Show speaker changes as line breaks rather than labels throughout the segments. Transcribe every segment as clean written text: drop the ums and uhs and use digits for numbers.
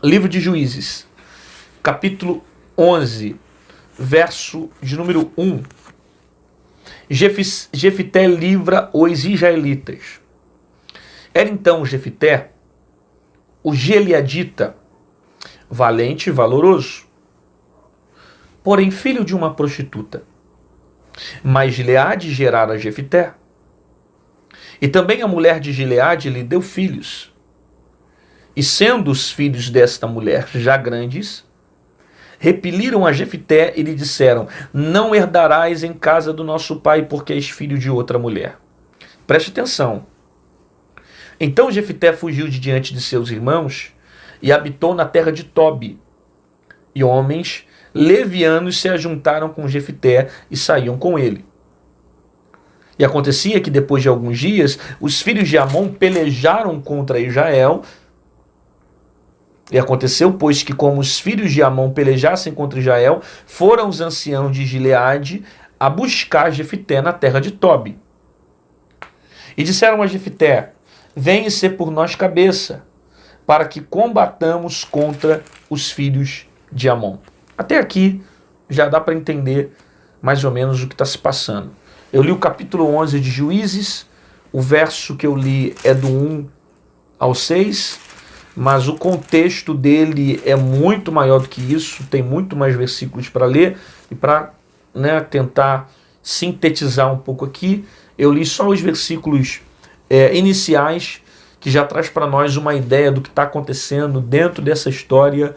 Livro de Juízes, capítulo 11, verso de número 1. Jefité livra os israelitas. Era então Jefité, o gileadita, valente e valoroso, porém filho de uma prostituta. Mas Gileade gerara Jefité. E também a mulher de Gileade lhe deu filhos. E sendo os filhos desta mulher já grandes, repeliram a Jefité e lhe disseram: não herdarás em casa do nosso pai, porque és filho de outra mulher. Preste atenção. Então Jefité fugiu de diante de seus irmãos e habitou na terra de Tobi. E homens levianos se ajuntaram com Jefité e saíam com ele. E acontecia que depois de alguns dias, os filhos de Amon pelejaram contra Israel. E aconteceu, pois, que como os filhos de Amon pelejassem contra Israel, foram os anciãos de Gileade a buscar Jefité na terra de Tobi. E disseram a Jefité: venha ser por nós cabeça, para que combatamos contra os filhos de Amon. Até aqui já dá para entender mais ou menos o que está se passando. Eu li o capítulo 11 de Juízes, o verso que eu li é do 1 ao 6, mas o contexto dele é muito maior do que isso, tem muito mais versículos para ler, e para tentar sintetizar um pouco aqui, eu li só os versículos iniciais, que já traz para nós uma ideia do que está acontecendo dentro dessa história,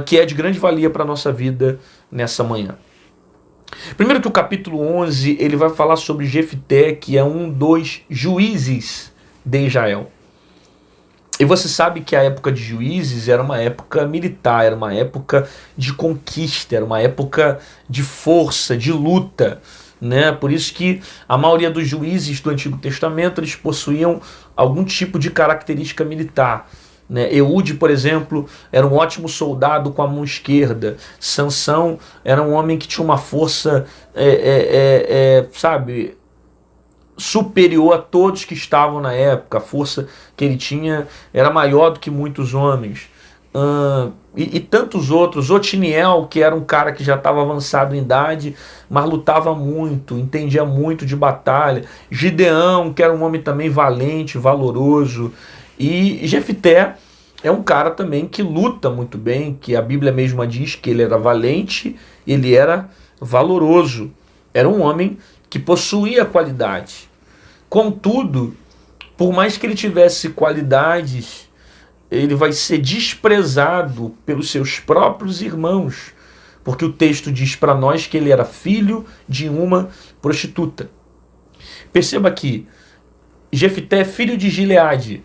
que é de grande valia para a nossa vida nessa manhã. Primeiro que o capítulo 11 ele vai falar sobre Jefité, que é um dos juízes de Israel. E você sabe que a época de juízes era uma época militar, era uma época de conquista, era uma época de força, de luta, né? Por isso que a maioria dos juízes do Antigo Testamento eles possuíam algum tipo de característica militar. Eude, por exemplo, era um ótimo soldado com a mão esquerda. Sansão era um homem que tinha uma força, superior a todos que estavam na época. A força que ele tinha era maior do que muitos homens. E tantos outros. Otiniel, que era um cara que já estava avançado em idade, mas lutava muito, entendia muito de batalha. Gideão, que era um homem também valente, valoroso. E Jefité é um cara também que luta muito bem, que a Bíblia mesma diz que ele era valente, ele era valoroso. Era um homem que possuía qualidade. Contudo, por mais que ele tivesse qualidades, ele vai ser desprezado pelos seus próprios irmãos, porque o texto diz para nós que ele era filho de uma prostituta. Perceba aqui, Jefité é filho de Gileade,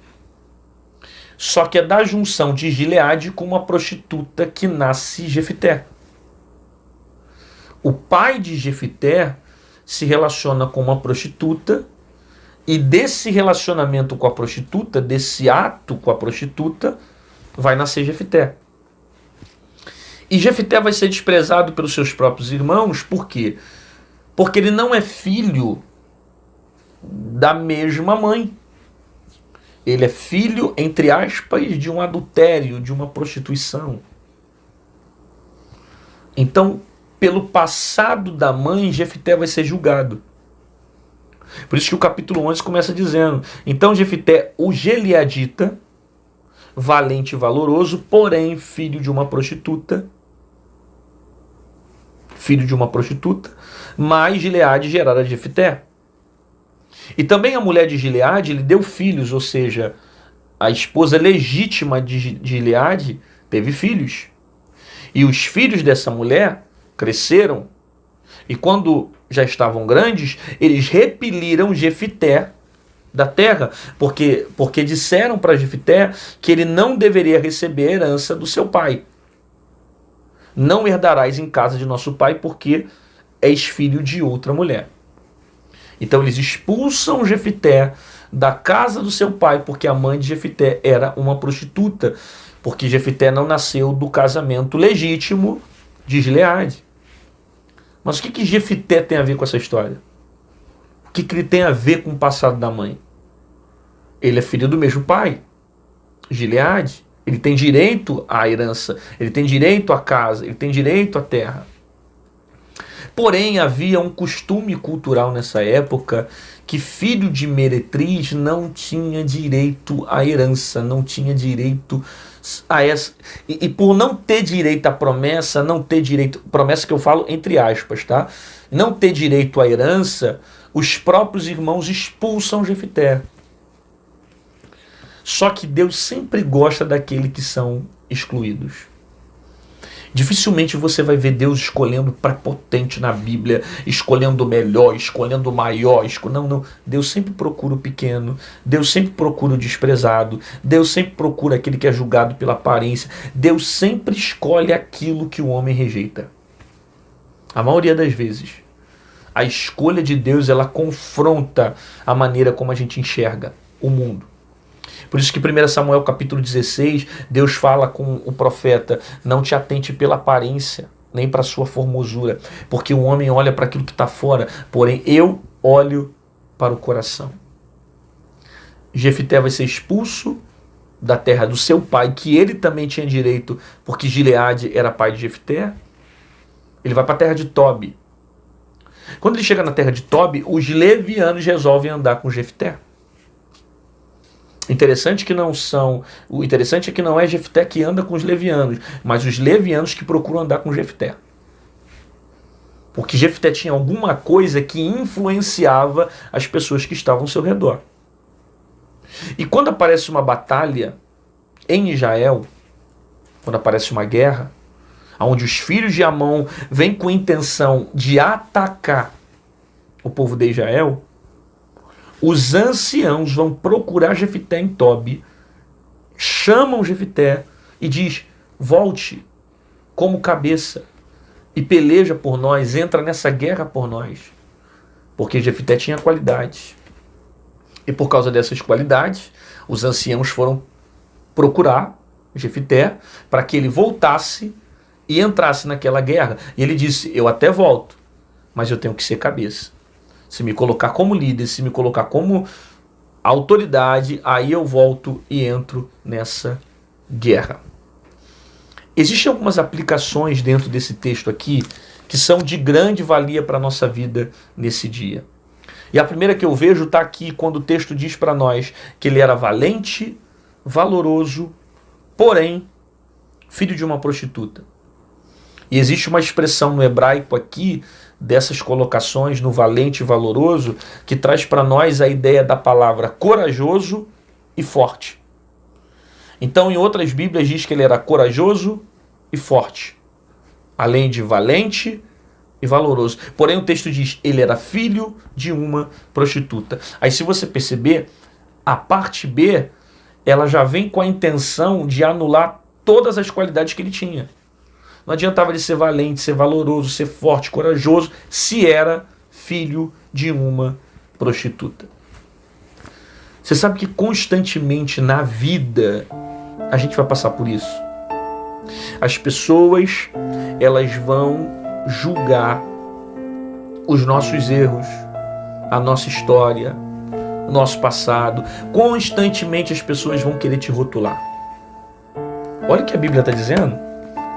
só que é da junção de Gileade com uma prostituta que nasce Jefité. O pai de Jefité se relaciona com uma prostituta, e desse relacionamento com a prostituta, desse ato com a prostituta, vai nascer Jefité. E Jefité vai ser desprezado pelos seus próprios irmãos, por quê? Porque ele não é filho da mesma mãe. Ele é filho, entre aspas, de um adultério, de uma prostituição. Então, pelo passado da mãe, Jefité vai ser julgado. Por isso que o capítulo 11 começa dizendo: então Jefité, o gileadita, valente e valoroso, porém filho de uma prostituta, mas Gileade gerara Jefité. E também a mulher de Gileade lhe deu filhos, ou seja, a esposa legítima de Gileade teve filhos. E os filhos dessa mulher cresceram, e quando já estavam grandes, eles repeliram Jefité da terra, porque disseram para Jefité que ele não deveria receber a herança do seu pai. Não herdarás em casa de nosso pai, porque és filho de outra mulher. Então eles expulsam Jefité da casa do seu pai, porque a mãe de Jefité era uma prostituta, porque Jefité não nasceu do casamento legítimo de Gileade. Mas o que Jefité tem a ver com essa história? O que ele tem a ver com o passado da mãe? Ele é filho do mesmo pai, Gileade. Ele tem direito à herança, ele tem direito à casa, ele tem direito à terra. Porém, havia um costume cultural nessa época que filho de meretriz não tinha direito à herança, não tinha direito a essa. E por não ter direito à promessa, não ter direito. Promessa que eu falo entre aspas, tá? Não ter direito à herança, os próprios irmãos expulsam Jefté. Só que Deus sempre gosta daqueles que são excluídos. Dificilmente você vai ver Deus escolhendo prepotente na Bíblia, escolhendo o melhor, escolhendo o maior. Não. Deus sempre procura o pequeno, Deus sempre procura o desprezado, Deus sempre procura aquele que é julgado pela aparência. Deus sempre escolhe aquilo que o homem rejeita. A maioria das vezes, a escolha de Deus, ela confronta a maneira como a gente enxerga o mundo. Por isso que 1 Samuel capítulo 16, Deus fala com o profeta: não te atente pela aparência, nem para a sua formosura, porque o homem olha para aquilo que está fora, porém eu olho para o coração. Jefté vai ser expulso da terra do seu pai, que ele também tinha direito, porque Gileade era pai de Jefté. Ele vai para a terra de Tobi. Quando ele chega na terra de Tobi, os levianos resolvem andar com Jefté. O interessante é que não é Jefté que anda com os levianos, mas os levianos que procuram andar com Jefté. Porque Jefté tinha alguma coisa que influenciava as pessoas que estavam ao seu redor. E quando aparece uma batalha em Israel, quando aparece uma guerra, onde os filhos de Amon vêm com a intenção de atacar o povo de Israel, os anciãos vão procurar Jefté em Tobi, chamam Jefté e diz: volte como cabeça e peleja por nós, entra nessa guerra por nós. Porque Jefté tinha qualidades. E por causa dessas qualidades, os anciãos foram procurar Jefté para que ele voltasse e entrasse naquela guerra. E ele disse: eu até volto, mas eu tenho que ser cabeça. Se me colocar como líder, se me colocar como autoridade, aí eu volto e entro nessa guerra. Existem algumas aplicações dentro desse texto aqui que são de grande valia para a nossa vida nesse dia. E a primeira que eu vejo está aqui quando o texto diz para nós que ele era valente, valoroso, porém filho de uma prostituta. E existe uma expressão no hebraico aqui, dessas colocações no valente e valoroso, que traz para nós a ideia da palavra corajoso e forte. Então, em outras Bíblias diz que ele era corajoso e forte, além de valente e valoroso. Porém, o texto diz: ele era filho de uma prostituta. Aí, se você perceber, a parte B, ela já vem com a intenção de anular todas as qualidades que ele tinha. Não adiantava ele ser valente, ser valoroso, ser forte, corajoso, se era filho de uma prostituta. Você sabe que constantemente na vida a gente vai passar por isso. As pessoas, elas vão julgar os nossos erros, a nossa história, o nosso passado. Constantemente as pessoas vão querer te rotular. Olha o que a Bíblia está dizendo.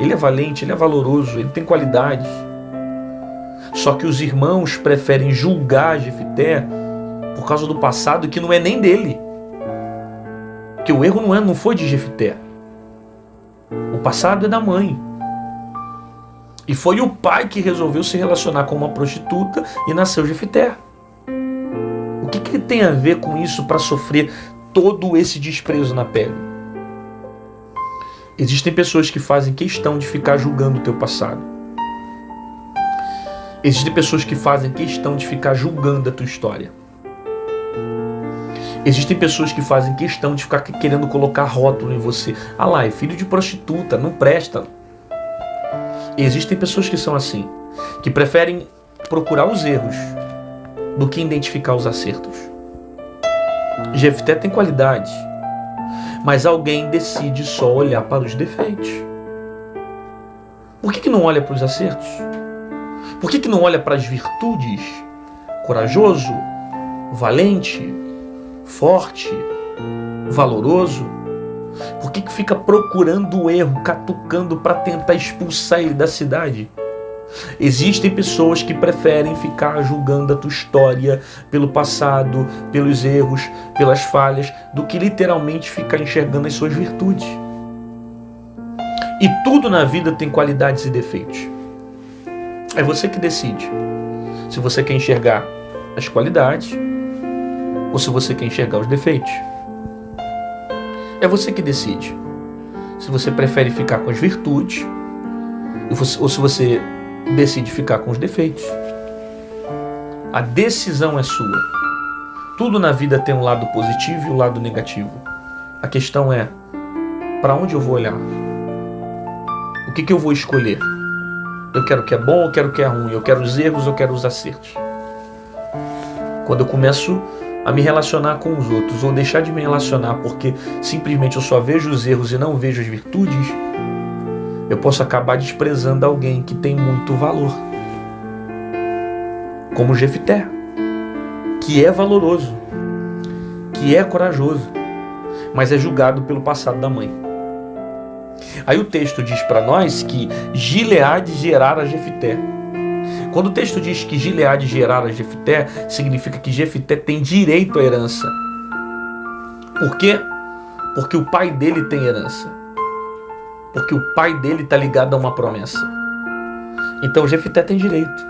Ele é valente, ele é valoroso, ele tem qualidades. Só que os irmãos preferem julgar Jefté por causa do passado que não é nem dele. Porque o erro não foi de Jefté. O passado é da mãe. E foi o pai que resolveu se relacionar com uma prostituta e nasceu Jefté. O que ele tem a ver com isso para sofrer todo esse desprezo na pele? Existem pessoas que fazem questão de ficar julgando o teu passado. Existem pessoas que fazem questão de ficar julgando a tua história. Existem pessoas que fazem questão de ficar querendo colocar rótulo em você. Ah lá, é filho de prostituta, não presta. E existem pessoas que são assim, que preferem procurar os erros do que identificar os acertos. Jefté tem qualidades, mas alguém decide só olhar para os defeitos. Por que não olha para os acertos? Por que não olha para as virtudes? Corajoso, valente, forte, valoroso. Por que fica procurando o erro, catucando para tentar expulsar ele da cidade? Existem pessoas que preferem ficar julgando a tua história pelo passado, pelos erros, pelas falhas, do que literalmente ficar enxergando as suas virtudes. E tudo na vida tem qualidades e defeitos. É você que decide se você quer enxergar as qualidades ou se você quer enxergar os defeitos. É você que decide se você prefere ficar com as virtudes ou se você decide ficar com os defeitos. A decisão é sua. Tudo na vida tem um lado positivo e um lado negativo. A questão é, para onde eu vou olhar? O que eu vou escolher? Eu quero o que é bom ou eu quero o que é ruim? Eu quero os erros ou eu quero os acertos? Quando eu começo a me relacionar com os outros ou deixar de me relacionar porque simplesmente eu só vejo os erros e não vejo as virtudes, eu posso acabar desprezando alguém que tem muito valor. Como Jefité, que é valoroso, que é corajoso, mas é julgado pelo passado da mãe. Aí o texto diz para nós que Gileade gerara Jefité. Quando o texto diz que Gileade gerara Jefité, significa que Jefité tem direito à herança. Por quê? Porque o pai dele tem herança. Porque o pai dele está ligado a uma promessa. Então Jefité tem direito.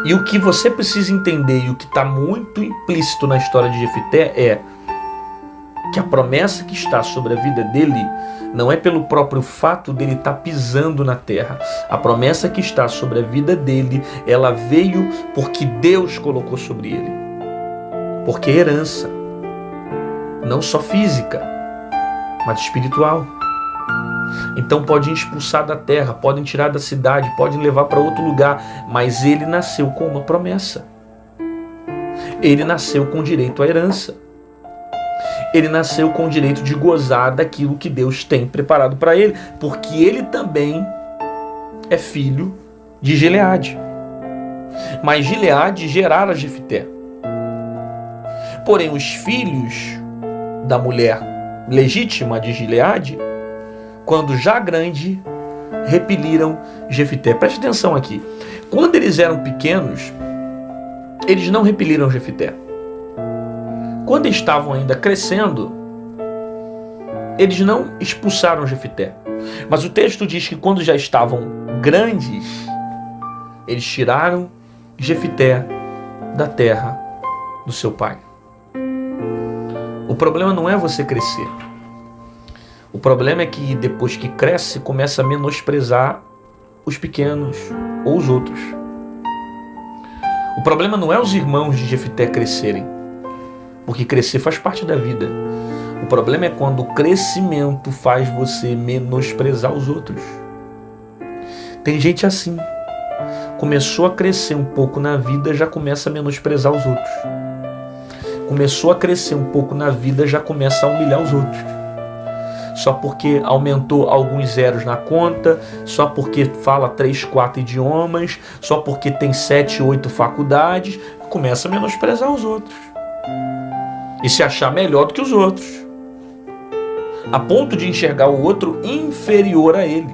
E o que você precisa entender e o que está muito implícito na história de Jefité é que a promessa que está sobre a vida dele não é pelo próprio fato dele estar pisando na terra. A promessa que está sobre a vida dele, ela veio porque Deus colocou sobre ele. Porque é herança, não só física, mas espiritual. Então podem expulsar da terra, podem tirar da cidade, podem levar para outro lugar, mas ele nasceu com uma promessa. Ele nasceu com direito à herança. Ele nasceu com o direito de gozar daquilo que Deus tem preparado para ele, porque ele também é filho de Gileade. Mas Gileade gerara Jefité. Porém, os filhos da mulher legítima de Gileade, quando já grande, repeliram Jefité. Preste atenção aqui. Quando eles eram pequenos, eles não repeliram Jefité. Quando estavam ainda crescendo, eles não expulsaram Jefité. Mas o texto diz que quando já estavam grandes, eles tiraram Jefité da terra do seu pai. O problema não é você crescer. O problema é que depois que cresce, começa a menosprezar os pequenos ou os outros. O problema não é os irmãos de Jefité crescerem, porque crescer faz parte da vida. O problema é quando o crescimento faz você menosprezar os outros. Tem gente assim. Começou a crescer um pouco na vida, já começa a menosprezar os outros. Começou a crescer um pouco na vida, já começa a humilhar os outros. Só porque aumentou alguns zeros na conta, só porque fala 3, 4 idiomas, só porque tem 7, 8 faculdades, começa a menosprezar os outros. E se achar melhor do que os outros, a ponto de enxergar o outro inferior a ele.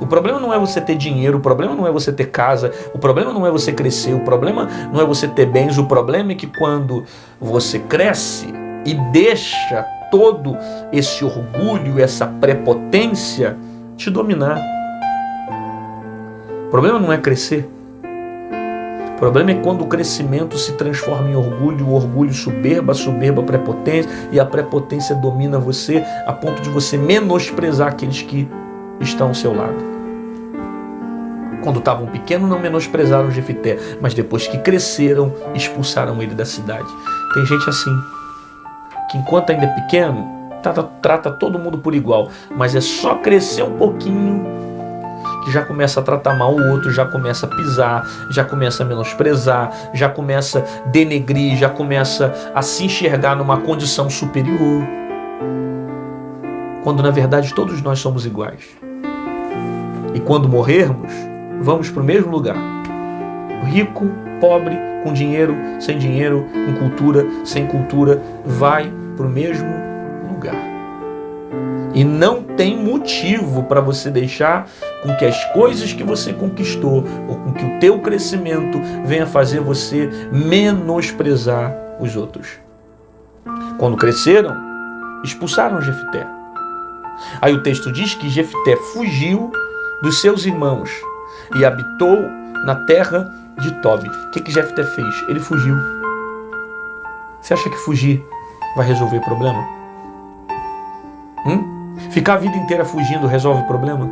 O problema não é você ter dinheiro, o problema não é você ter casa, o problema não é você crescer, o problema não é você ter bens, o problema é que quando você cresce e deixa todo esse orgulho, essa prepotência te dominar. O problema não é crescer. O problema é quando o crescimento se transforma em orgulho, o orgulho soberba, a soberba prepotência, e a prepotência domina você a ponto de você menosprezar aqueles que estão ao seu lado. Quando estavam pequenos não menosprezaram Jefité, mas depois que cresceram, expulsaram ele da cidade. Tem gente assim, que enquanto ainda é pequeno, trata todo mundo por igual, mas é só crescer um pouquinho que já começa a tratar mal o outro, já começa a pisar, já começa a menosprezar, já começa a denegrir, já começa a se enxergar numa condição superior. Quando na verdade todos nós somos iguais. E quando morrermos, vamos para o mesmo lugar. Rico, pobre, com dinheiro, com cultura, sem cultura, vai para o mesmo lugar. E não tem motivo para você deixar com que as coisas que você conquistou ou com que o teu crescimento venha fazer você menosprezar os outros. Quando cresceram, expulsaram Jefté. Aí o texto diz que Jefté fugiu dos seus irmãos e habitou na terra de Tobi. O que Jefté fez? Ele fugiu. Você acha que fugir vai resolver o problema? Ficar a vida inteira fugindo resolve o problema?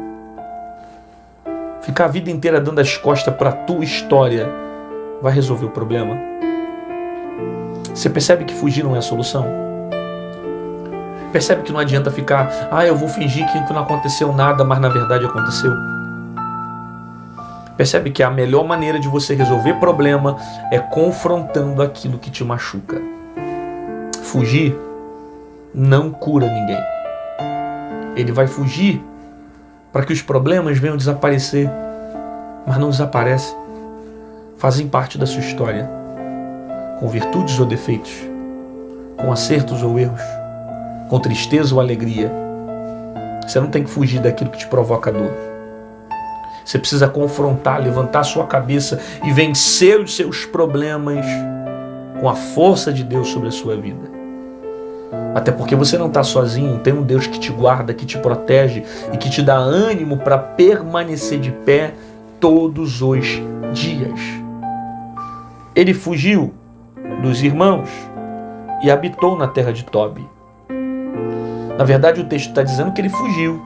Ficar a vida inteira dando as costas para a tua história vai resolver o problema? Você percebe que fugir não é a solução? Percebe que não adianta ficar, eu vou fingir que não aconteceu nada, mas na verdade aconteceu? Percebe que a melhor maneira de você resolver problema é confrontando aquilo que te machuca. Fugir não cura ninguém. Ele vai fugir para que os problemas venham desaparecer, mas não desaparecem. Fazem parte da sua história, com virtudes ou defeitos, com acertos ou erros, com tristeza ou alegria. Você não tem que fugir daquilo que te provoca dor. Você precisa confrontar, levantar sua cabeça e vencer os seus problemas com a força de Deus sobre a sua vida. Até porque você não está sozinho, tem um Deus que te guarda, que te protege e que te dá ânimo para permanecer de pé todos os dias. Ele fugiu dos irmãos e habitou na terra de Tobi. Na verdade, o texto está dizendo que ele fugiu.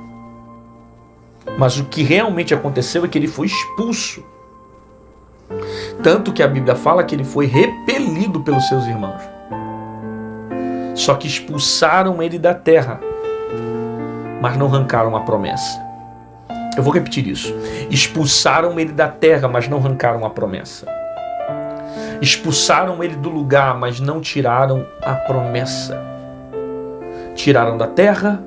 Mas o que realmente aconteceu é que ele foi expulso. Tanto que a Bíblia fala que ele foi repelido pelos seus irmãos. Só que expulsaram ele da terra, mas não arrancaram a promessa. Eu vou repetir isso. Expulsaram ele da terra, mas não arrancaram a promessa. Expulsaram ele do lugar, mas não tiraram a promessa. Tiraram da terra,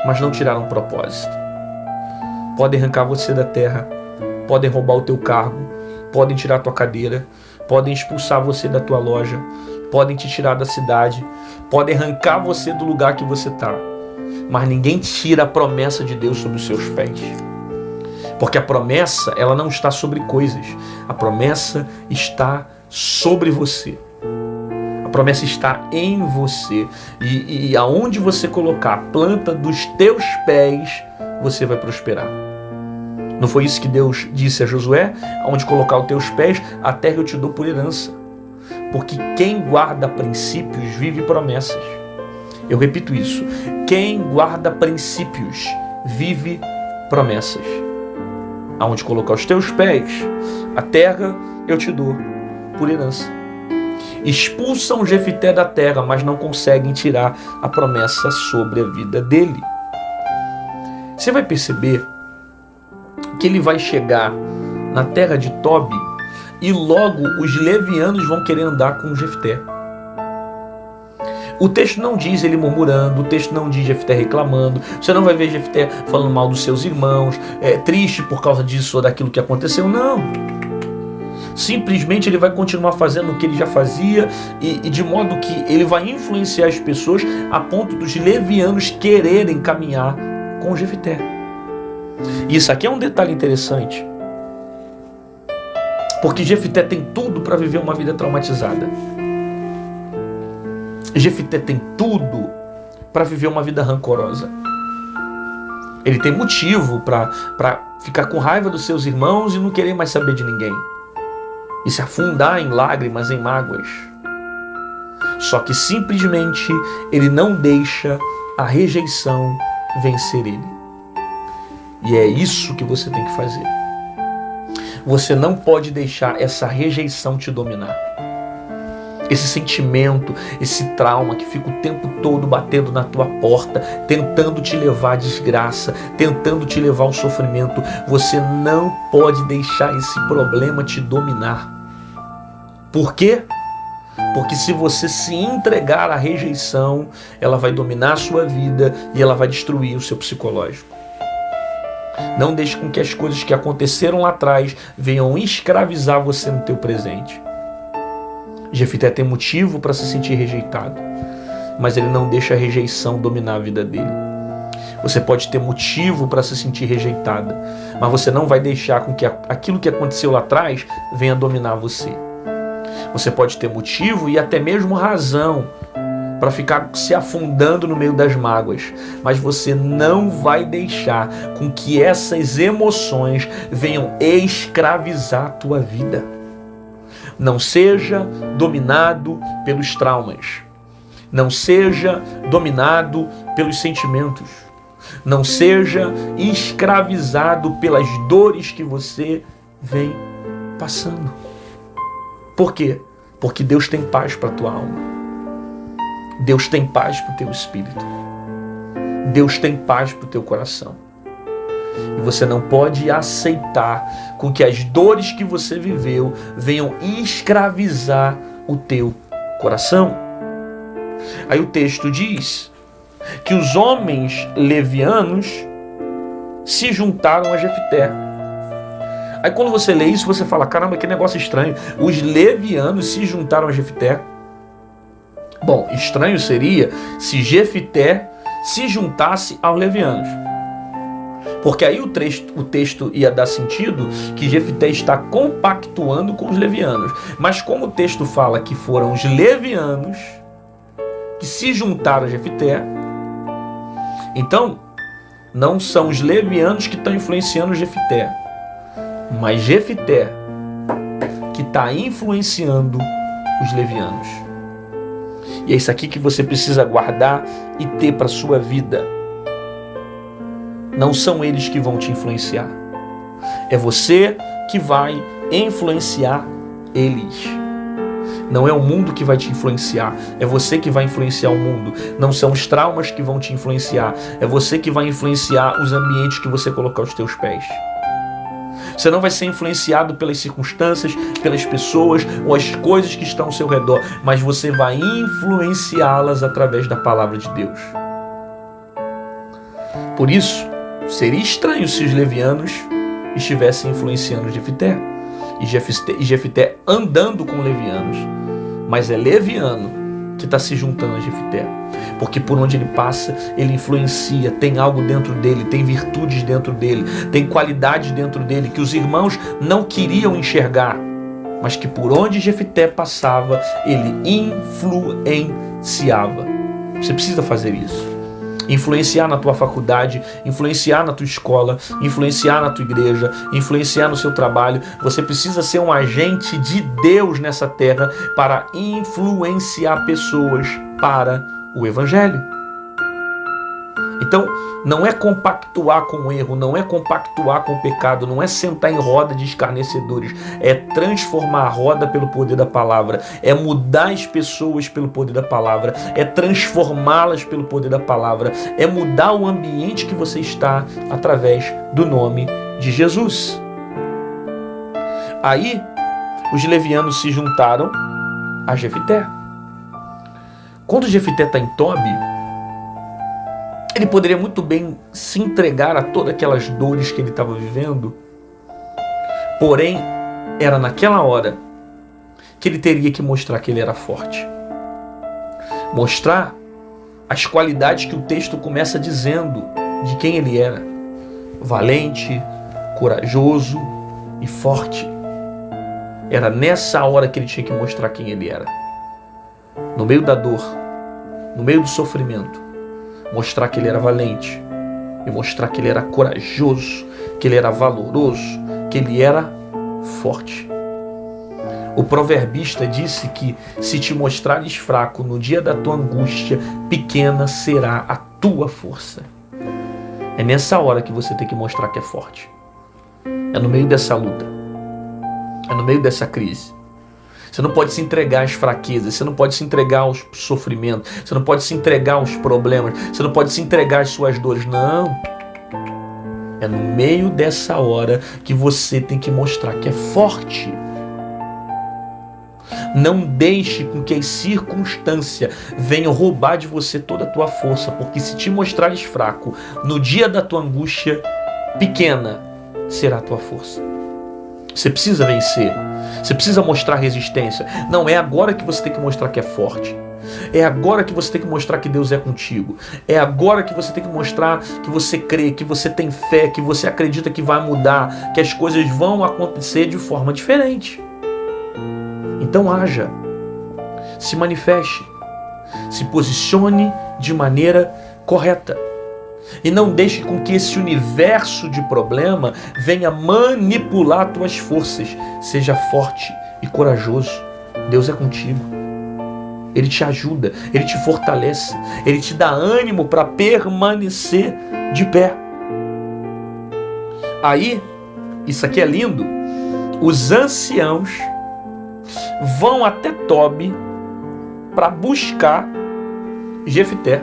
mas não tiraram o propósito. Podem arrancar você da terra, podem roubar o teu cargo, podem tirar a tua cadeira, podem expulsar você da tua loja, podem te tirar da cidade, podem arrancar você do lugar que você está, mas ninguém tira a promessa de Deus sobre os seus pés. Porque a promessa, ela não está sobre coisas, a promessa está sobre você. A promessa está em você. E aonde você colocar a planta dos teus pés, você vai prosperar. Não foi isso que Deus disse a Josué? Onde colocar os teus pés, a terra eu te dou por herança. Porque quem guarda princípios vive promessas. Eu repito isso. Quem guarda princípios vive promessas. Aonde colocar os teus pés, a terra eu te dou por herança. Expulsam Jefté da terra, mas não conseguem tirar a promessa sobre a vida dele. Você vai perceber que ele vai chegar na terra de Tobi e logo os levianos vão querer andar com Jefté. O texto não diz ele murmurando, o texto não diz Jefté reclamando, você não vai ver Jefté falando mal dos seus irmãos, triste por causa disso ou daquilo que aconteceu, não. Simplesmente ele vai continuar fazendo o que ele já fazia e de modo que ele vai influenciar as pessoas a ponto dos levianos quererem caminhar com Jefté. E isso aqui é um detalhe interessante, porque Jefté tem tudo para viver uma vida traumatizada. Jefté tem tudo para viver uma vida rancorosa. Ele tem motivo para ficar com raiva dos seus irmãos e não querer mais saber de ninguém. E se afundar em lágrimas, em mágoas. Só que simplesmente ele não deixa a rejeição vencer ele. E é isso que você tem que fazer. Você não pode deixar essa rejeição te dominar. Esse sentimento, esse trauma que fica o tempo todo batendo na tua porta, tentando te levar à desgraça, tentando te levar ao sofrimento. Você não pode deixar esse problema te dominar. Por quê? Porque se você se entregar à rejeição, ela vai dominar a sua vida e ela vai destruir o seu psicológico. Não deixe com que as coisas que aconteceram lá atrás venham escravizar você no teu presente. Jefté tem motivo para se sentir rejeitado. mas ele não deixa a rejeição dominar a vida dele. Você pode ter motivo para se sentir rejeitada, mas você não vai deixar com que aquilo que aconteceu lá atrás venha dominar você. Você pode ter motivo e até mesmo razão para ficar se afundando no meio das mágoas, mas você não vai deixar com que essas emoções venham escravizar a tua vida. Não seja dominado pelos traumas. Não seja dominado pelos sentimentos. Não seja escravizado pelas dores que você vem passando. Por quê? Porque Deus tem paz para a tua alma. Deus tem paz para o teu espírito. Deus tem paz para o teu coração. E você não pode aceitar com que as dores que você viveu venham escravizar o teu coração. Aí o texto diz que os homens levianos se juntaram a Jefté. Aí quando você lê isso, você fala, caramba, que negócio estranho. Os levianos se juntaram a Jefté. Bom, estranho seria se Jefté se juntasse aos levianos. Porque aí o texto ia dar sentido que Jefté está compactuando com os levianos. Mas como o texto fala que foram os levianos que se juntaram a Jefté, então não são os levianos que estão influenciando Jefté, mas Jefté que está influenciando os levianos. E é isso aqui que você precisa guardar e ter para a sua vida. Não são eles que vão te influenciar. É você que vai influenciar eles. Não é o mundo que vai te influenciar. É você que vai influenciar o mundo. Não são os traumas que vão te influenciar. É você que vai influenciar os ambientes que você colocar os teus pés. Você não vai ser influenciado pelas circunstâncias, pelas pessoas ou as coisas que estão ao seu redor, mas você vai influenciá-las através da palavra de Deus. Por isso, seria estranho se os levianos estivessem influenciando Jefté. E Jefté andando com levianos. Mas é leviano que está se juntando a Jefté. Porque por onde ele passa, ele influencia, tem algo dentro dele, tem virtudes dentro dele, tem qualidades dentro dele que os irmãos não queriam enxergar, mas que por onde Jefté passava, ele influenciava. Você precisa fazer isso. Influenciar na tua faculdade, influenciar na tua escola, influenciar na tua igreja, influenciar no seu trabalho. Você precisa ser um agente de Deus nessa terra para influenciar pessoas para o Evangelho. Então, não é compactuar com o erro, não é compactuar com o pecado, não é sentar em roda de escarnecedores, é transformar a roda pelo poder da palavra, é mudar as pessoas pelo poder da palavra, é transformá-las pelo poder da palavra, é mudar o ambiente que você está através do nome de Jesus. Aí, os levianos se juntaram a Jefté. Quando Jefté está em Tobi, ele poderia muito bem se entregar a todas aquelas dores que ele estava vivendo. Porém, era naquela hora que ele teria que mostrar que ele era forte. Mostrar as qualidades que o texto começa dizendo de quem ele era. Valente, corajoso e forte. Era nessa hora que ele tinha que mostrar quem ele era. No meio da dor, no meio do sofrimento, mostrar que ele era valente e mostrar que ele era corajoso, que ele era valoroso, que ele era forte. O proverbista disse que se te mostrares fraco no dia da tua angústia, pequena será a tua força. É nessa hora que você tem que mostrar que é forte. É no meio dessa luta. É no meio dessa crise. Você não pode se entregar às fraquezas, você não pode se entregar aos sofrimentos, você não pode se entregar aos problemas, você não pode se entregar às suas dores. Não. É no meio dessa hora que você tem que mostrar que é forte. Não deixe com que as circunstâncias venham roubar de você toda a tua força, porque se te mostrares fraco, no dia da tua angústia, pequena será a tua força. Você precisa vencer. Você precisa mostrar resistência. Não é agora que você tem que mostrar que é forte. É agora que você tem que mostrar que Deus é contigo. É agora que você tem que mostrar que você crê, que você tem fé, que você acredita que vai mudar, que as coisas vão acontecer de forma diferente. Então haja, se manifeste, se posicione de maneira correta. E não deixe com que esse universo de problema venha manipular tuas forças. Seja forte e corajoso. Deus é contigo. Ele te ajuda, Ele te fortalece, Ele te dá ânimo para permanecer de pé. Aí, isso aqui é lindo, os anciãos vão até Tobi para buscar Jefté.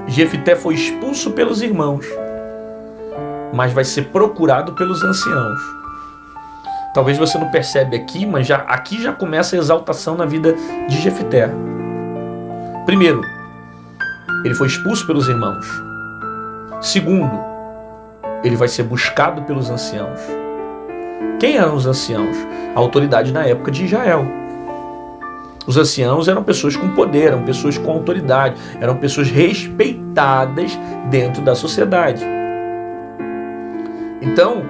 Jefté foi expulso pelos irmãos, mas vai ser procurado pelos anciãos. Talvez você não percebe aqui, mas aqui já começa a exaltação na vida de Jefté. Primeiro, ele foi expulso pelos irmãos. Segundo, ele vai ser buscado pelos anciãos. Quem eram os anciãos? A autoridade na época de Israel. Os anciãos eram pessoas com poder, eram pessoas com autoridade, eram pessoas respeitadas dentro da sociedade. Então,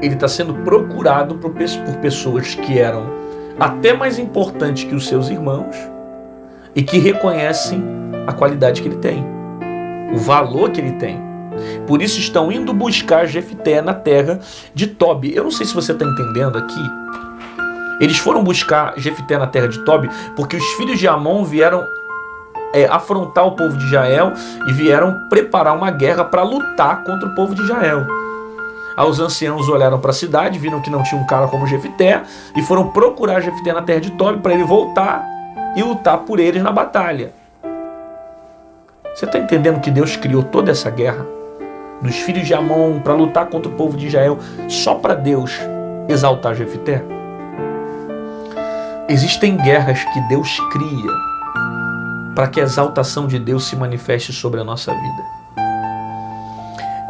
ele está sendo procurado por pessoas que eram até mais importantes que os seus irmãos e que reconhecem a qualidade que ele tem, o valor que ele tem. Por isso estão indo buscar Jefté na terra de Tobi. Eu não sei se você está entendendo aqui. Eles foram buscar Jefté na terra de Tobi porque os filhos de Amon vieram afrontar o povo de Israel e vieram preparar uma guerra para lutar contra o povo de Israel. Aí os anciãos olharam para a cidade, viram que não tinha um cara como Jefté e foram procurar Jefté na terra de Tobi para ele voltar e lutar por eles na batalha. Você está entendendo que Deus criou toda essa guerra dos filhos de Amon para lutar contra o povo de Israel só para Deus exaltar Jefté? Existem guerras que Deus cria para que a exaltação de Deus se manifeste sobre a nossa vida.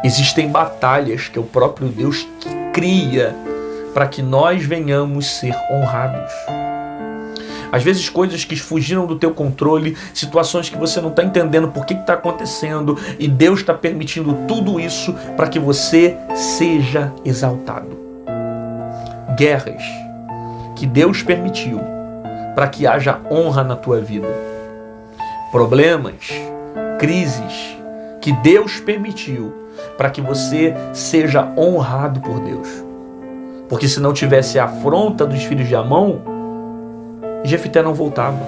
Existem batalhas que é o próprio Deus que cria para que nós venhamos ser honrados. Às vezes coisas que fugiram do teu controle, situações que você não está entendendo por que está acontecendo e Deus está permitindo tudo isso para que você seja exaltado. Guerras que Deus permitiu para que haja honra na tua vida. Problemas, crises que Deus permitiu para que você seja honrado por Deus. Porque se não tivesse a afronta dos filhos de Amon, Jefté não voltava.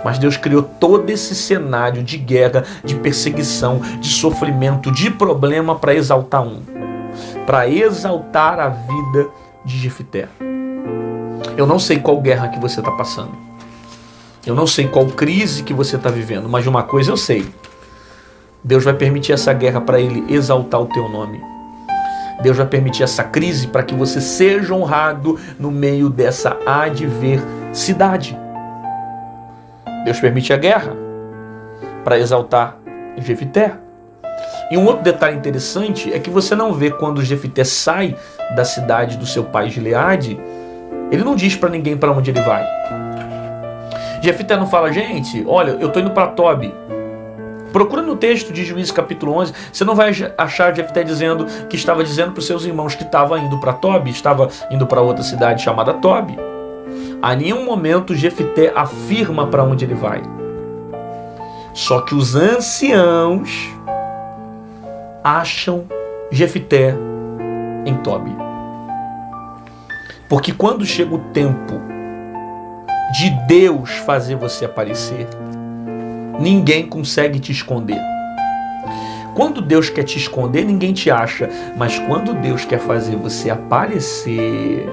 Mas Deus criou todo esse cenário de guerra, de perseguição, de sofrimento, de problema para exaltar para exaltar a vida de Jefté. Eu não sei qual guerra que você está passando. Eu não sei qual crise que você está vivendo, mas de uma coisa eu sei. Deus vai permitir essa guerra para Ele exaltar o teu nome. Deus vai permitir essa crise para que você seja honrado no meio dessa adversidade. Deus permite a guerra para exaltar Jefté. E um outro detalhe interessante é que você não vê quando Jefté sai da cidade do seu pai Gileade, ele não diz para ninguém para onde ele vai. Jefté não fala, gente, olha, eu estou indo para Tobi. Procura no texto de Juízes capítulo 11, você não vai achar Jefté dizendo que estava dizendo para os seus irmãos que estava indo para Tobi, estava indo para outra cidade chamada Tobi. A nenhum momento Jefté afirma para onde ele vai. Só que os anciãos acham Jefté em Tobi. Porque quando chega o tempo de Deus fazer você aparecer, ninguém consegue te esconder. Quando Deus quer te esconder, ninguém te acha. Mas quando Deus quer fazer você aparecer,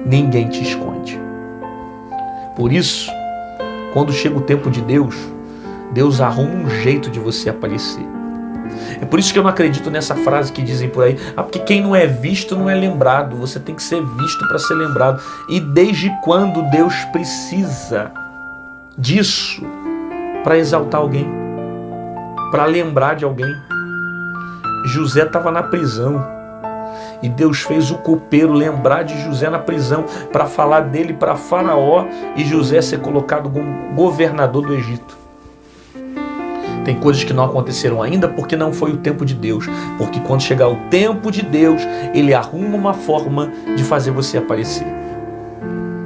ninguém te esconde. Por isso, quando chega o tempo de Deus, Deus arruma um jeito de você aparecer. É por isso que eu não acredito nessa frase que dizem por aí, porque quem não é visto não é lembrado. Você tem que ser visto para ser lembrado. E desde quando Deus precisa disso para exaltar alguém, para lembrar de alguém? José estava na prisão E Deus fez o copeiro lembrar de José na prisão para falar dele para Faraó e José ser colocado como governador do Egito. Tem coisas que não aconteceram ainda porque não foi o tempo de Deus. Porque quando chegar o tempo de Deus, Ele arruma uma forma de fazer você aparecer.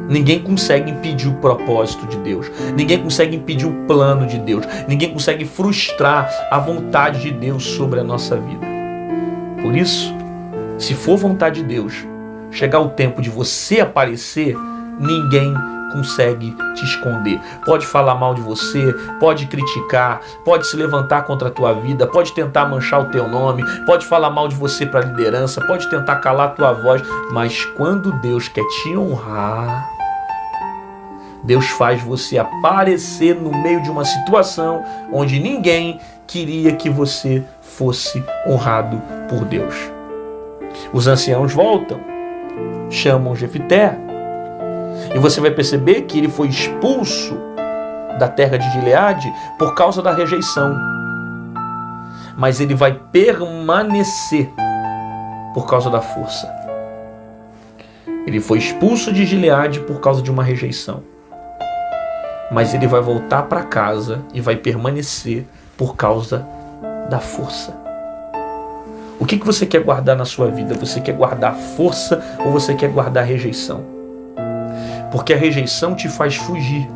Ninguém consegue impedir o propósito de Deus. Ninguém consegue impedir o plano de Deus. Ninguém consegue frustrar a vontade de Deus sobre a nossa vida. Por isso, se for vontade de Deus, chegar o tempo de você aparecer, ninguém consegue te esconder. Pode falar mal de você, pode criticar, pode se levantar contra a tua vida, pode tentar manchar o teu nome, pode falar mal de você para a liderança, pode tentar calar a tua voz, mas quando Deus quer te honrar, Deus faz você aparecer no meio de uma situação onde ninguém queria que você fosse honrado por Deus. Os anciãos voltam, chamam Jefité, e você vai perceber que ele foi expulso da terra de Gileade por causa da rejeição. Mas ele vai permanecer por causa da força. Ele foi expulso de Gileade por causa de uma rejeição. Mas ele vai voltar para casa e vai permanecer por causa da força. O que você quer guardar na sua vida? Você quer guardar a força ou você quer guardar a rejeição? Porque a rejeição te faz fugir,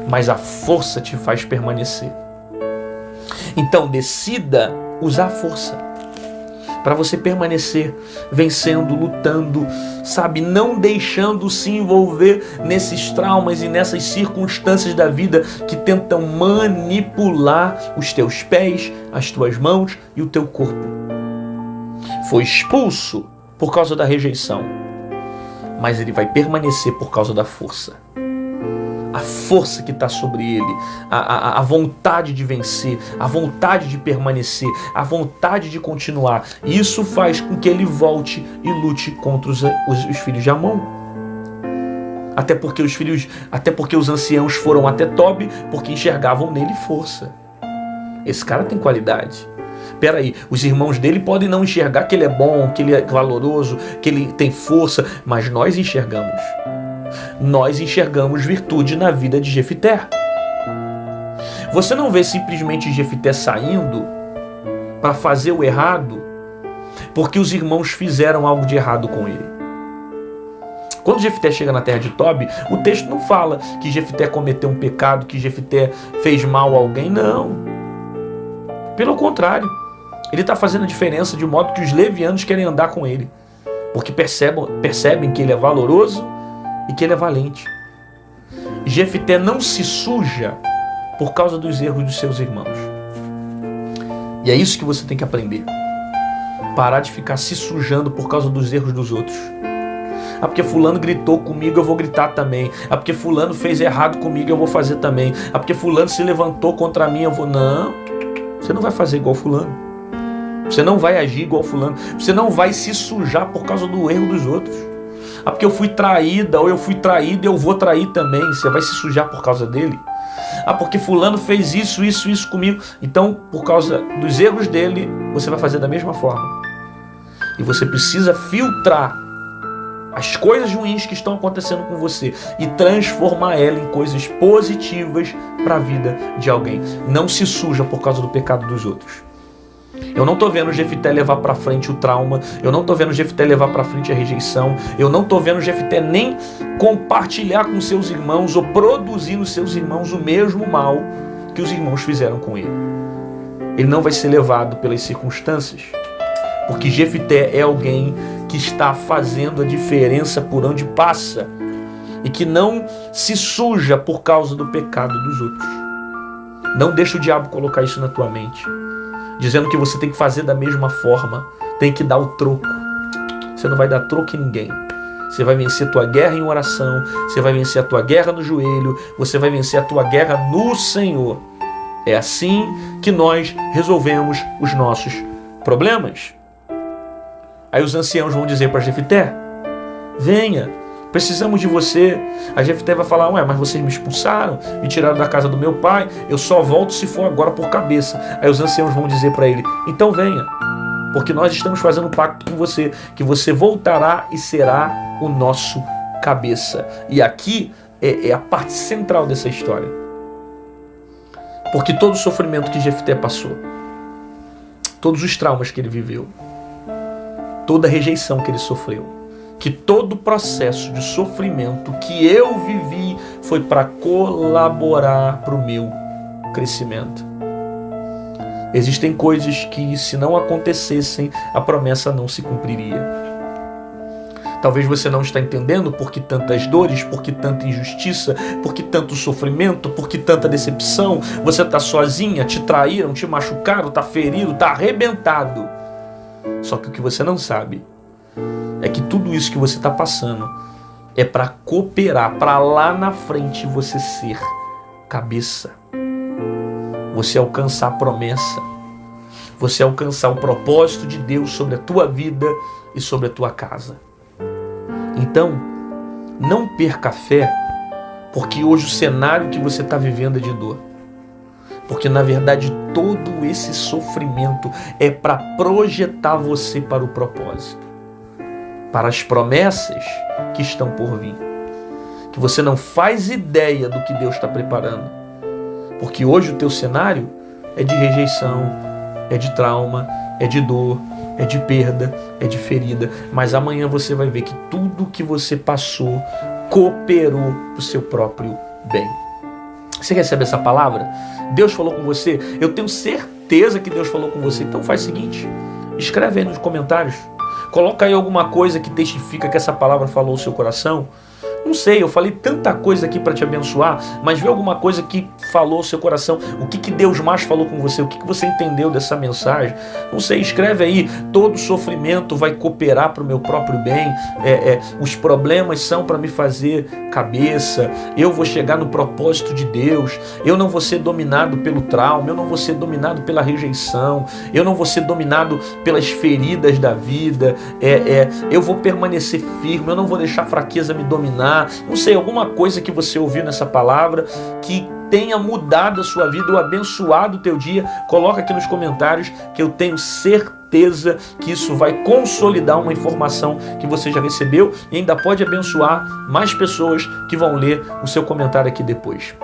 mas a força te faz permanecer. Então decida usar a força para você permanecer vencendo, lutando, sabe, não deixando se envolver nesses traumas e nessas circunstâncias da vida que tentam manipular os teus pés, as tuas mãos e o teu corpo. Foi expulso por causa da rejeição, mas ele vai permanecer por causa da força. A força que está sobre ele, a vontade de vencer, a vontade de permanecer, a vontade de continuar. Isso faz com que ele volte e lute contra os filhos de Amon. Até porque os anciãos foram até Tobi porque enxergavam nele força. Esse cara tem qualidade. Peraí, os irmãos dele podem não enxergar que ele é bom, que ele é valoroso, que ele tem força, mas nós enxergamos. Nós enxergamos virtude na vida de Jefité. Você não vê simplesmente Jefité saindo para fazer o errado porque os irmãos fizeram algo de errado com ele. Quando Jefité chega na terra de Tobi, o texto não fala que Jefité cometeu um pecado, que Jefité fez mal a alguém, não. Pelo contrário, ele está fazendo a diferença de modo que os levianos querem andar com ele, porque percebem que ele é valoroso e que ele é valente. Jefité não se suja por causa dos erros dos seus irmãos. E é isso que você tem que aprender. Parar de ficar se sujando por causa dos erros dos outros. Ah, porque fulano gritou comigo, eu vou gritar também. Ah, porque fulano fez errado comigo, eu vou fazer também. Ah, porque fulano se levantou contra mim, eu vou... Não, você não vai fazer igual fulano. Você não vai agir igual fulano. Você não vai se sujar por causa do erro dos outros. Ah, porque eu fui traída ou eu fui traído, eu vou trair também. Você vai se sujar por causa dele. Ah, porque fulano fez isso comigo. Então, por causa dos erros dele, você vai fazer da mesma forma. E você precisa filtrar as coisas ruins que estão acontecendo com você e transformar ela em coisas positivas para a vida de alguém. Não se suja por causa do pecado dos outros. Eu não estou vendo Jefité levar para frente o trauma, eu não estou vendo Jefité levar para frente a rejeição, eu não estou vendo Jefité nem compartilhar com seus irmãos ou produzir nos seus irmãos o mesmo mal que os irmãos fizeram com ele. Ele não vai ser levado pelas circunstâncias, porque Jefité é alguém que está fazendo a diferença por onde passa e que não se suja por causa do pecado dos outros. Não deixa o diabo colocar isso na tua mente, dizendo que você tem que fazer da mesma forma, tem que dar o troco. Você não vai dar troco em ninguém. Você vai vencer a tua guerra em oração, você vai vencer a tua guerra no joelho, você vai vencer a tua guerra no Senhor. É assim que nós resolvemos os nossos problemas. Aí os anciãos vão dizer para Jefité: venha, precisamos de você. A Jefité vai falar: ué, mas vocês me expulsaram, me tiraram da casa do meu pai, eu só volto se for agora por cabeça. Aí os anciãos vão dizer para ele: então venha. Porque nós estamos fazendo um pacto com você, que você voltará e será o nosso cabeça. E aqui é a parte central dessa história. Porque todo o sofrimento que Jefté passou, todos os traumas que ele viveu, toda a rejeição que ele sofreu, que todo o processo de sofrimento que eu vivi foi para colaborar para o meu crescimento. Existem coisas que, se não acontecessem, a promessa não se cumpriria. Talvez você não está entendendo por que tantas dores, por que tanta injustiça, por que tanto sofrimento, por que tanta decepção. Você está sozinha, te traíram, te machucaram, está ferido, está arrebentado. Só que o que você não sabe é que tudo isso que você está passando é para cooperar, para lá na frente você ser cabeça. Você alcançar a promessa, você alcançar o propósito de Deus sobre a tua vida e sobre a tua casa. Então, não perca a fé, porque hoje o cenário que você está vivendo é de dor. Porque na verdade todo esse sofrimento é para projetar você para o propósito, para as promessas que estão por vir, que você não faz ideia do que Deus está preparando. Porque hoje o teu cenário é de rejeição, é de trauma, é de dor, é de perda, é de ferida. Mas amanhã você vai ver que tudo que você passou cooperou para o seu próprio bem. Você recebe essa palavra? Deus falou com você? Eu tenho certeza que Deus falou com você. Então faz o seguinte, escreve aí nos comentários. Coloca aí alguma coisa que testifica que essa palavra falou ao seu coração. Não sei, eu falei tanta coisa aqui para te abençoar, mas vê alguma coisa que falou ao seu coração. O que Deus mais falou com você? O que você entendeu dessa mensagem? Não sei, escreve aí. Todo sofrimento vai cooperar para o meu próprio bem. Os problemas são para me fazer cabeça. Eu vou chegar no propósito de Deus. Eu não vou ser dominado pelo trauma. Eu não vou ser dominado pela rejeição. Eu não vou ser dominado pelas feridas da vida. Eu vou permanecer firme. Eu não vou deixar a fraqueza me dominar. Não sei, alguma coisa que você ouviu nessa palavra que tenha mudado a sua vida ou abençoado o teu dia, coloca aqui nos comentários, que eu tenho certeza que isso vai consolidar uma informação que você já recebeu e ainda pode abençoar mais pessoas que vão ler o seu comentário aqui depois.